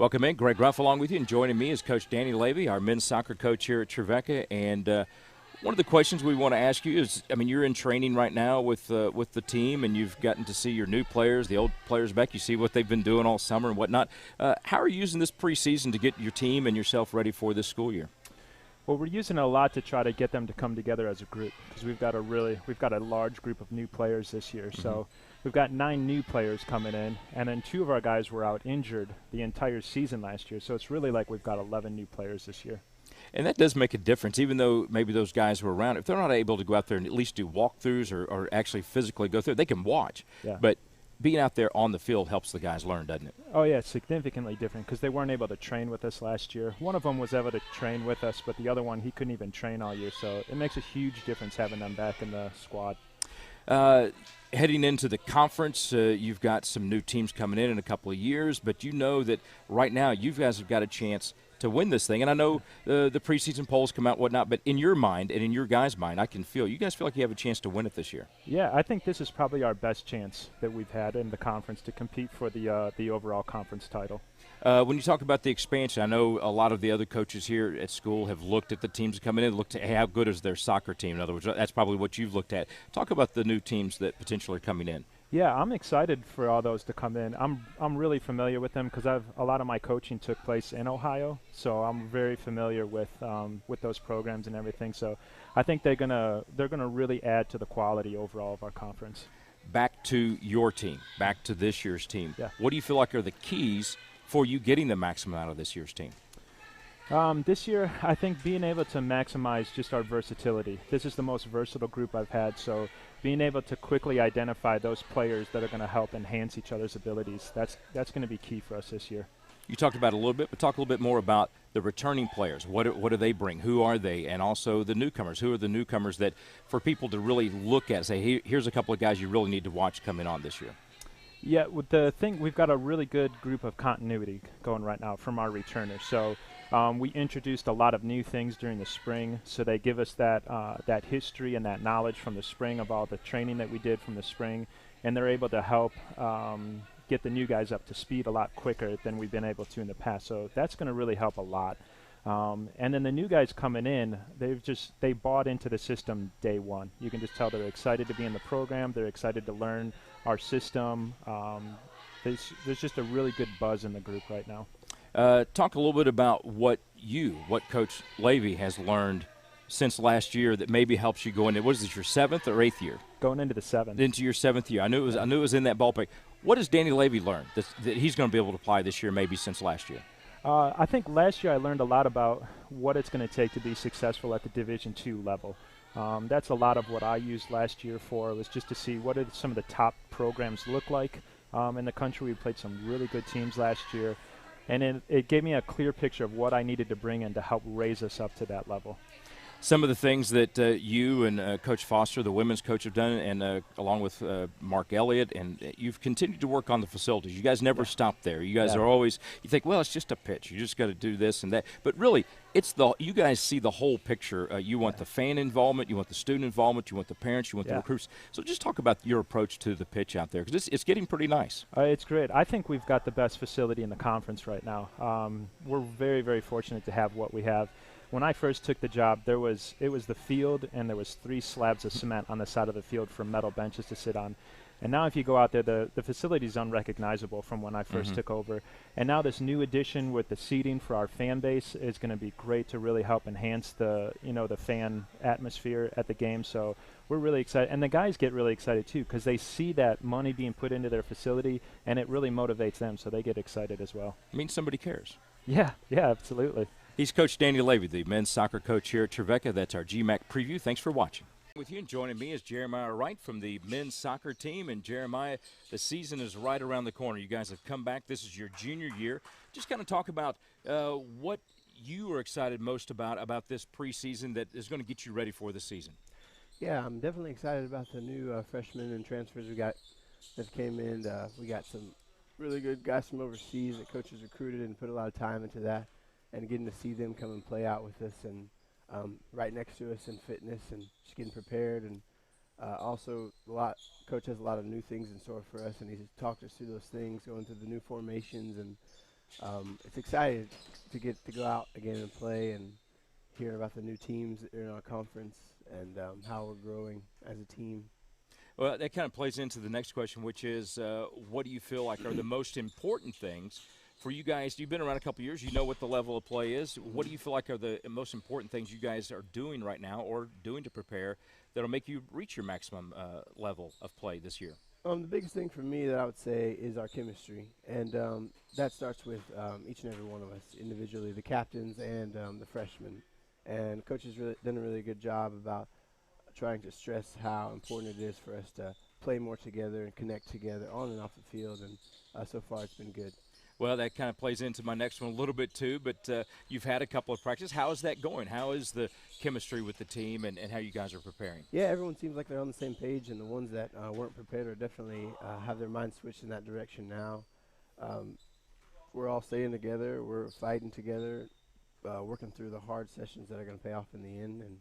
Welcome in. Greg Ruff along with you, and joining me is Coach Danny Leavy, our men's soccer coach here at Trevecca. And one of the questions we want to ask you is, I mean, you're in training right now with the team, and you've gotten to see your new players, the old players back. You see what they've been doing all summer and whatnot. How are you using this preseason to get your team and yourself ready for this school year? Well, we're using it a lot to try to get them to come together as a group because we've got a large group of new players this year. Mm-hmm. So we've got 9 new players coming in, and then 2 of our guys were out injured the entire season last year. So it's really like we've got 11 new players this year. And that does make a difference, even though maybe those guys were around. If they're not able to go out there and at least do walkthroughs or actually physically go through, they can watch. Yeah. But being out there on the field helps the guys learn, doesn't it? Oh, yeah, it's significantly different because they weren't able to train with us last year. One of them was able to train with us, but the other one, he couldn't even train all year. So it makes a huge difference having them back in the squad. Heading into the conference, you've got some new teams coming in a couple of years, but you know that right now you guys have got a chance to win this thing. And I know the preseason polls come out and whatnot, but in your mind and in your guys' mind, I can feel you guys feel like you have a chance to win it this year. Yeah, I think this is probably our best chance that we've had in the conference to compete for the overall conference title. When you talk about the expansion, I know a lot of the other coaches here at school have looked at the teams coming in, looked at how good is their soccer team. In other words, that's probably what you've looked at. Talk about the new teams that potentially are coming in. Yeah, I'm excited for all those to come in. I'm really familiar with them because a lot of my coaching took place in Ohio, so I'm very familiar with those programs and everything. So I think they're gonna really add to the quality overall of our conference. Back to your team, back to this year's team. Yeah. What do you feel like are the keys for you getting the maximum out of this year's team? This year, I think being able to maximize just our versatility. This is the most versatile group I've had, so being able to quickly identify those players that are going to help enhance each other's abilities, that's going to be key for us this year. You talked about it a little bit, but talk a little bit more about the returning players. What do they bring? Who are they? And also the newcomers. Who are the newcomers that for people to really look at, say, hey, here's a couple of guys you really need to watch coming on this year? Yeah, with the thing, we've got a really good group of continuity going right now from our returners. So we introduced a lot of new things during the spring, so they give us that history and that knowledge from the spring of all the training that we did from the spring, and they're able to help get the new guys up to speed a lot quicker than we've been able to in the past. So that's going to really help a lot. And then the new guys coming in, they bought into the system day one. You can just tell they're excited to be in the program. They're excited to learn our system. There's just a really good buzz in the group right now. Talk a little bit about what Coach Leavy has learned since last year that maybe helps you go into, what is this, your 7th or 8th year? Going into the 7th. Into your 7th year. I knew it was in that ballpark. What does Danny Leavy learn that he's going to be able to apply this year maybe since last year? I think last year I learned a lot about what it's going to take to be successful at the Division II level. That's a lot of what I used last year for, was just to see what did some of the top programs look like in the country. We played some really good teams last year, and it gave me a clear picture of what I needed to bring in to help raise us up to that level. Some of the things that you and Coach Foster, the women's coach, have done, and along with Mark Elliott, and you've continued to work on the facilities. You guys never stop there. You guys are always, you think, well, it's just a pitch. You just got to do this and that. But really, you guys see the whole picture. You want the fan involvement. You want the student involvement. You want the parents. You want the recruits. So just talk about your approach to the pitch out there, because it's getting pretty nice. It's great. I think we've got the best facility in the conference right now. We're very, very fortunate to have what we have. When I first took the job, it was the field, and there was 3 slabs of cement on the side of the field for metal benches to sit on. And now if you go out there, the facility is unrecognizable from when I first took over. And now this new addition with the seating for our fan base is going to be great to really help enhance the fan atmosphere at the game. So we're really excited. And the guys get really excited too, because they see that money being put into their facility, and it really motivates them, so they get excited as well. It means somebody cares. Yeah, absolutely. He's Coach Danny Leavy, the men's soccer coach here at Trevecca. That's our GMAC preview. Thanks for watching. With you and joining me is Jeremiah Wright from the men's soccer team. And Jeremiah, the season is right around the corner. You guys have come back. This is your junior year. Just kind of talk about what you are excited most about this preseason that is going to get you ready for the season. Yeah, I'm definitely excited about the new freshmen and transfers we got that came in. We got some really good guys from overseas that coaches recruited and put a lot of time into that, and getting to see them come and play out with us and right next to us in fitness and just getting prepared. And also, Coach has a lot of new things in store for us, and he's talked us through those things, going through the new formations and it's exciting to get to go out again and play and hear about the new teams that are in our conference and how we're growing as a team. Well, that kind of plays into the next question, which is what do you feel like are the most important things for you guys? You've been around a couple of years. You know what the level of play is. What do you feel like are the most important things you guys are doing right now or doing to prepare that will make you reach your maximum level of play this year? The biggest thing for me that I would say is our chemistry, and that starts with each and every one of us individually, the captains and the freshmen. And Coach has really done a really good job about trying to stress how important it is for us to play more together and connect together on and off the field, and so far it's been good. Well, that kind of plays into my next one a little bit too, but you've had a couple of practices. How is that going? How is the chemistry with the team and how you guys are preparing? Yeah, everyone seems like they're on the same page, and the ones that weren't prepared are definitely have their minds switched in that direction now. We're all staying together. We're fighting together, working through the hard sessions that are going to pay off in the end, and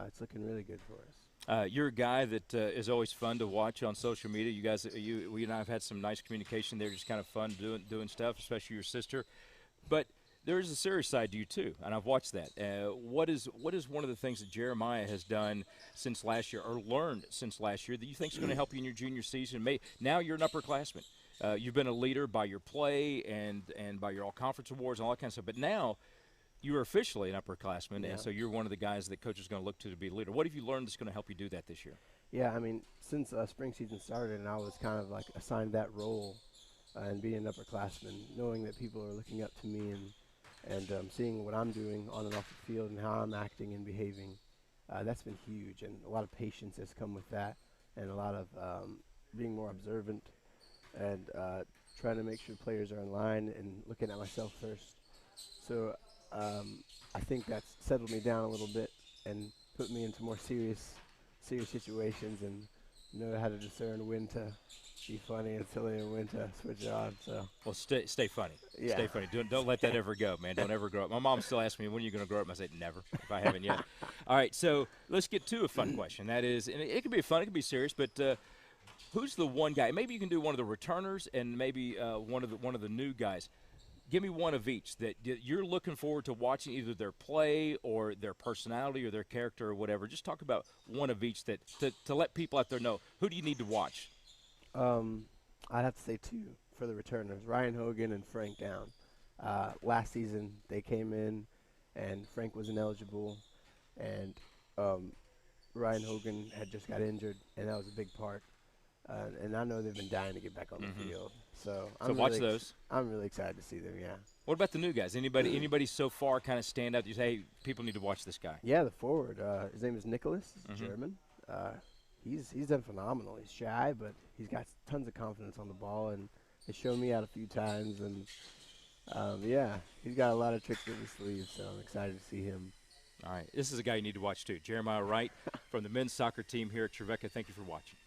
it's looking really good for us. You're a guy that is always fun to watch on social media. You guys, we and I have had some nice communication there, just kind of fun doing stuff, especially your sister. But there is a serious side to you too, and I've watched that. What is one of the things that Jeremiah has done since last year, or learned since last year, that you think is going to help you in your junior season? Now you're an upperclassman. You've been a leader by your play and by your all-conference awards and all that kind of stuff. But now you are officially an upperclassman, Yeah. and so you're one of the guys that coach is going to look to be a leader. What have you learned that's going to help you do that this year? Yeah, I mean, since spring season started, and I was kind of like assigned that role, and being an upperclassman, knowing that people are looking up to me and seeing what I'm doing on and off the field and how I'm acting and behaving, that's been huge, and a lot of patience has come with that, and a lot of being more observant and trying to make sure players are in line and looking at myself first. So I think that's settled me down a little bit and put me into more serious situations and know how to discern when to be funny and silly and when to switch it on. So Well, stay funny. Yeah. Stay funny. Don't let that ever go, man. Don't ever grow up. My mom still asks me, when are you going to grow up? I say, never, if I haven't yet. All right, so let's get to a fun question. That is, and it could be fun, it could be serious, but who's the one guy? Maybe you can do one of the returners and maybe one of the new guys. Give me one of each that you're looking forward to watching, either their play or their personality or their character or whatever. Just talk about one of each that to let people out there know, who do you need to watch? I'd have to say two for the returners, Ryan Hogan and Frank Down. Last season they came in and Frank was ineligible, and Ryan Hogan had just got injured, and that was a big part. And I know they've been dying to get back on the field. So watch those. I'm really excited to see them, yeah. What about the new guys? Anybody so far kind of stand out? You say, hey, people need to watch this guy. Yeah, the forward. His name is Nicholas. He's German. He's done phenomenal. He's shy, but he's got tons of confidence on the ball, and they showed me out a few times. And, yeah, he's got a lot of tricks up his sleeve, so I'm excited to see him. All right. This is a guy you need to watch, too. Jeremiah Wright from the men's soccer team here at Trevecca. Thank you for watching.